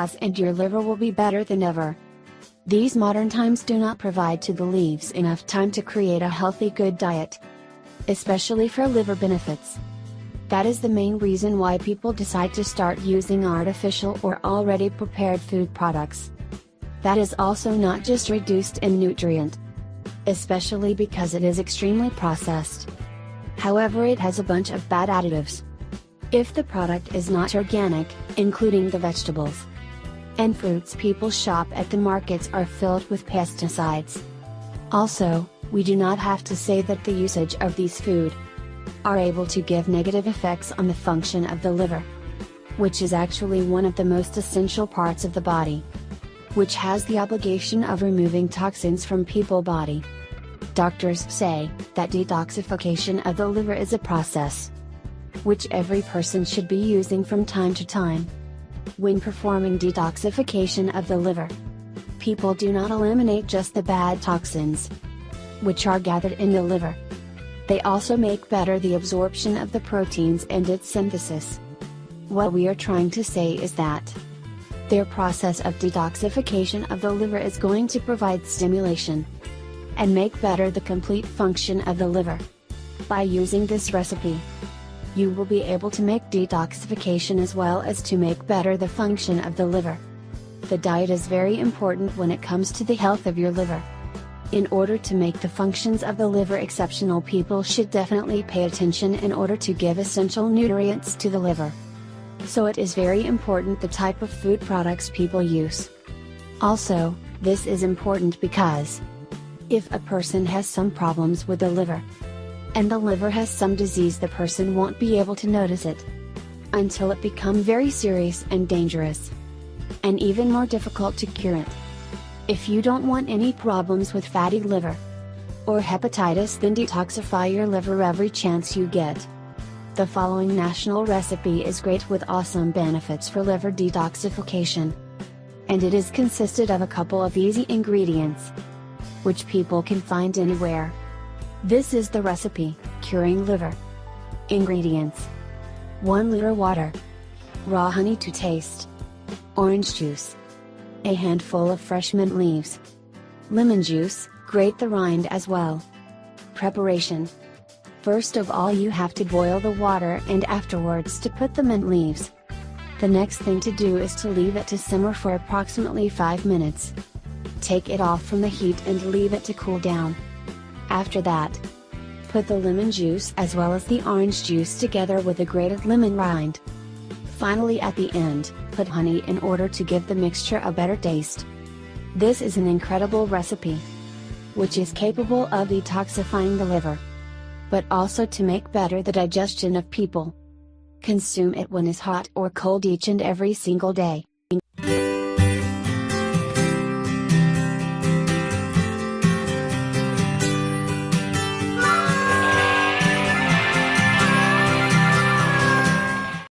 sauce and your liver will be better than ever. These modern times do not provide to the leaves enough time to create a healthy good diet, especially for liver benefits. That is the main reason why people decide to start using artificial or already prepared food products. That is also not just reduced in nutrient, especially because it is extremely processed. However, it has a bunch of bad additives. If the product is not organic, including the vegetables and fruits people shop at the markets are filled with pesticides. Also, we do not have to say that the usage of these food are able to give negative effects on the function of the liver, which is actually one of the most essential parts of the body, which has the obligation of removing toxins from people's body. Doctors say that detoxification of the liver is a process which every person should be using from time to time. When performing detoxification of the liver, people do not eliminate just the bad toxins which are gathered in the liver. They also make better the absorption of the proteins and its synthesis. What we are trying to say is that their process of detoxification of the liver is going to provide stimulation and make better the complete function of the liver. By using this recipe, you will be able to make detoxification as well as to make better the function of the liver. The diet is very important when it comes to the health of your liver. In order to make the functions of the liver exceptional, people should definitely pay attention in order to give essential nutrients to the liver. So it is very important the type of food products people use. Also, this is important because if a person has some problems with the liver, and the liver has some disease, the person won't be able to notice it until it becomes very serious and dangerous, and even more difficult to cure it. If you don't want any problems with fatty liver or hepatitis, then detoxify your liver every chance you get. The following national recipe is great with awesome benefits for liver detoxification, and it is consisted of a couple of easy ingredients which people can find anywhere. This is the recipe, curing liver. Ingredients: 1 liter water, raw honey to taste, orange juice, a handful of fresh mint leaves, lemon juice, grate the rind as well. Preparation: first of all, you have to boil the water and afterwards to put the mint leaves. The next thing to do is to leave it to simmer for approximately 5 minutes. Take it off from the heat and leave it to cool down. After that, put the lemon juice as well as the orange juice together with a grated lemon rind. Finally, at the end, put honey in order to give the mixture a better taste. This is an incredible recipe, which is capable of detoxifying the liver, but also to make better the digestion of people. Consume it when it's hot or cold each and every single day.